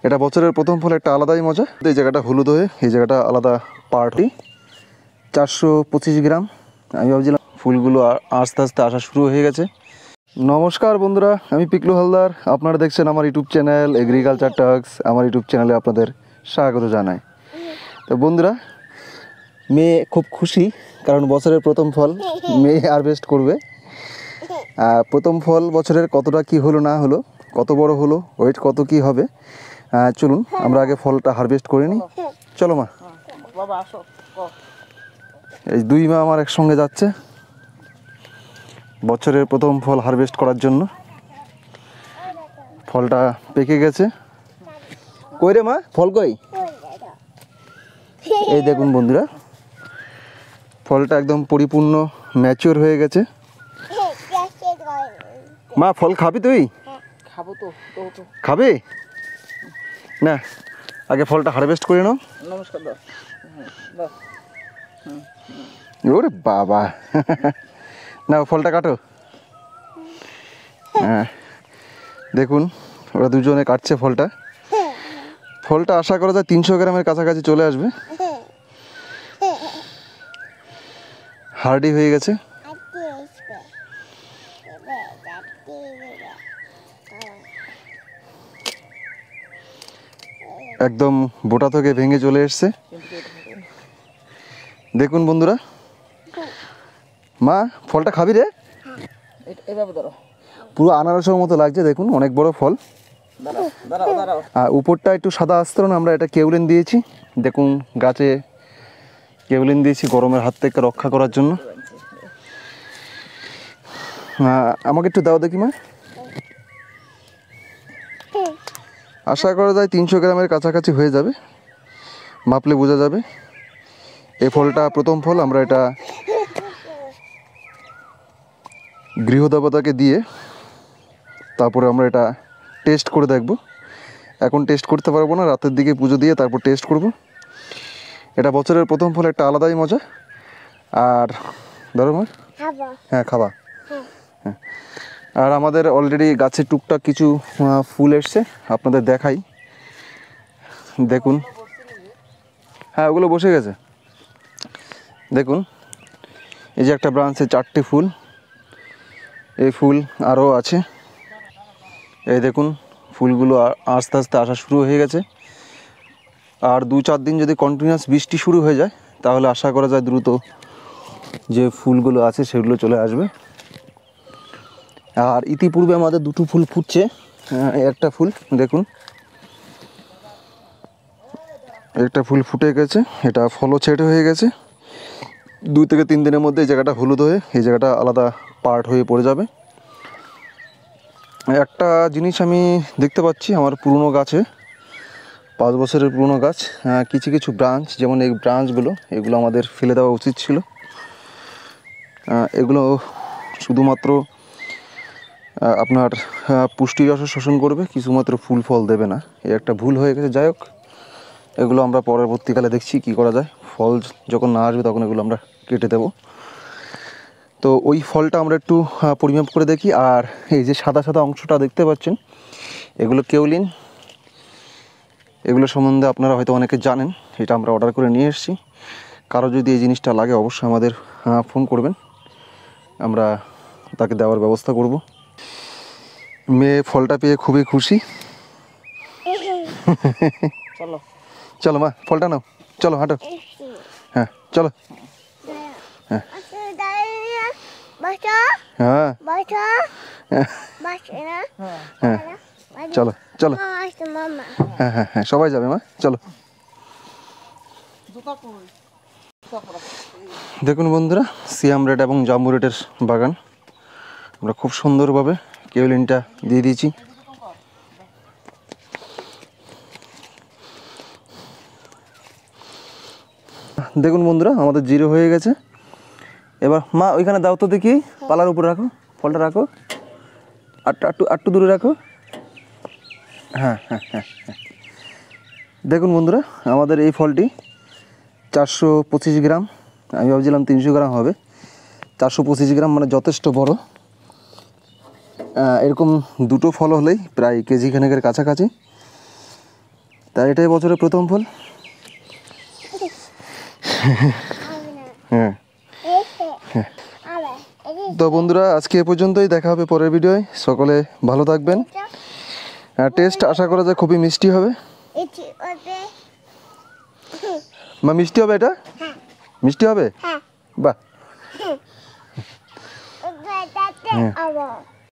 এটা বছরের প্রথম ফল, একটা আলাদাই মজা। এই জায়গাটা হলুদ হয়ে এই জায়গাটা আলাদা পার্টি। 425 গ্রাম। আমি ভাবছিলাম ফুলগুলো আস্তে আস্তে আসা শুরু হয়ে গেছে। নমস্কার বন্ধুরা, আমি পিকলু হালদার। আপনারা দেখছেন আমার ইউটিউব চ্যানেল এগ্রিকালচার টক্স। আমার ইউটিউব চ্যানেলে আপনাদের স্বাগত জানাই। তো বন্ধুরা, মেয়ে খুব খুশি, কারণ বছরের প্রথম ফল মেয়ে হারভেস্ট করবে। প্রথম ফল বছরের কতটা কি হলো না হলো, কত বড় হলো, ওয়েট কত কি হবে, চলুন আমরা আগে ফলটা হারভেস্ট করে নিই। চলো মা, এই দুই মা আমার একসঙ্গে যাচ্ছে বছরের প্রথম ফল হারভেস্ট করার জন্য। ফলটা পেকে গেছে। কই রে মা, ফল কই? এই দেখুন বন্ধুরা, ফলটা একদম পরিপূর্ণ ম্যাচিওর হয়ে গেছে। মা ফল খাবি তুই? খাবো তো। খাবি না? আগে ফলটা হারভেস্ট করে নাও। নমস্কার দাও। ওরে বাবা, না ফলটা কাটো। হ্যাঁ দেখুন, ওরা দুজনে কাটছে ফলটা। ফলটা আশা করা যায় 300 গ্রামের কাছাকাছি চলে আসবে। হার্ডি হয়ে গেছে। একদম বোটা থেকে ভেঙে চলে এসছে। দেখুন বন্ধুরা, মা ফলটা খাবি রে? পুরো আনারসের মতো লাগছে, দেখুন অনেক বড় ফল। আর উপরটা একটু সাদা আস্তরণ, আমরা এটা কেউলিন দিয়েছি। দেখুন গাছে কেউলিন দিয়েছি গরমের হাত থেকে রক্ষা করার জন্য। আমাকে একটু দাও দেখি মা। আশা করা যায় 300 গ্রামের কাছাকাছি হয়ে যাবে, মাপলে বোঝা যাবে। এই ফলটা প্রথম ফল, আমরা এটা গৃহদেবতাকে দিয়ে তারপরে আমরা এটা টেস্ট করে দেখব। এখন টেস্ট করতে পারবো না, রাতের দিকে পুজো দিয়ে তারপর টেস্ট করব। এটা বছরের প্রথম ফল, একটা আলাদাই মজা। আর ধরো মা, হ্যাঁ খাবা। হ্যাঁ, আর আমাদের অলরেডি গাছে টুকটাক কিছু ফুল এসছে, আপনাদের দেখাই। দেখুন, হ্যাঁ ওগুলো বসে গেছে। দেখুন এই যে একটা ব্রাঞ্চে 4টে ফুল, এই ফুল আরও আছে। এই দেখুন ফুলগুলো আস্তে আস্তে আসা শুরু হয়ে গেছে। আর 2-4 দিন যদি কন্টিনিউয়াস বৃষ্টি শুরু হয়ে যায়, তাহলে আশা করা যায় দ্রুত যে ফুলগুলো আছে সেগুলো চলে আসবে। আর ইতিপূর্বে আমাদের 2টো ফুল ফুটছে। একটা ফুল দেখুন, একটা ফুল ফুটে গেছে, এটা ফলও ছেটে হয়ে গেছে। 2 থেকে 3 দিনের মধ্যে এই জায়গাটা হলুদ হয়ে এই জায়গাটা আলাদা পার্ট হয়ে পড়ে যাবে। একটা জিনিস আমি দেখতে পাচ্ছি আমার পুরনো গাছে, 5 বছরের পুরনো গাছ, কিছু কিছু ব্রাঞ্চ, যেমন এই ব্রাঞ্চগুলো, এগুলো আমাদের ফেলে দেওয়া উচিত ছিল। এগুলো শুধুমাত্র আপনার পুষ্টি রস শোষণ করবে, কিছুমাত্র ফুল ফল দেবে না। এই একটা ভুল হয়ে গেছে। যাই হোক, এগুলো আমরা পরবর্তীকালে দেখছি কি করা যায়। ফল যখন না আসবে তখন এগুলো আমরা কেটে দেব। তো ওই ফলটা আমরা একটু পরিমাপ করে দেখি। আর এই যে সাদা সাদা অংশটা দেখতে পাচ্ছেন, এগুলো কেউলিন। এগুলো সম্বন্ধে আপনারা হয়তো অনেকে জানেন, এটা আমরা অর্ডার করে নিয়ে এসেছি। কারো যদি এই জিনিসটা লাগে অবশ্যই আমাদের ফোন করবেন, আমরা তাকে দেওয়ার ব্যবস্থা করব। মেয়ে ফলটা পেয়ে খুবই খুশি। চলো চলো মা, ফলটা নাও, চলো হাঁটো। হ্যাঁ চলো। হ্যাঁ হ্যাঁ হ্যাঁ চলো চলো। হ্যাঁ হ্যাঁ হ্যাঁ সবাই যাবে মা, চলো। দেখুন বন্ধুরা, সিয়াম রেড এবং জাম্বু রেডের বাগান আমরা খুব সুন্দরভাবে কেউলিনটা দিয়ে দিয়েছি। দেখুন বন্ধুরা, আমাদের 0 হয়ে গেছে। এবার মা ওইখানে দাও তো দেখি, পালার উপরে রাখো, ফলটা রাখো, আটটু দূরে রাখো। হ্যাঁ হ্যাঁ হ্যাঁ হ্যাঁ দেখুন বন্ধুরা, আমাদের এই ফলটি 425 গ্রাম। আমি ভাবছিলাম 300 গ্রাম হবে। 425 গ্রাম মানে যথেষ্ট বড়। এরকম 2টো ফল হলেই প্রায় কেজি খানেকের কাছাকাছি। তাই এটাই বছরের প্রথম ফল। হ্যাঁ, তো বন্ধুরা আজকে এ পর্যন্তই, দেখা হবে পরের ভিডিওয়। সকলে ভালো থাকবেন। টেস্ট আশা করা যায় খুবই মিষ্টি হবে। মা মিষ্টি হবে এটা? মিষ্টি হবে? বাহ। হ্যাঁ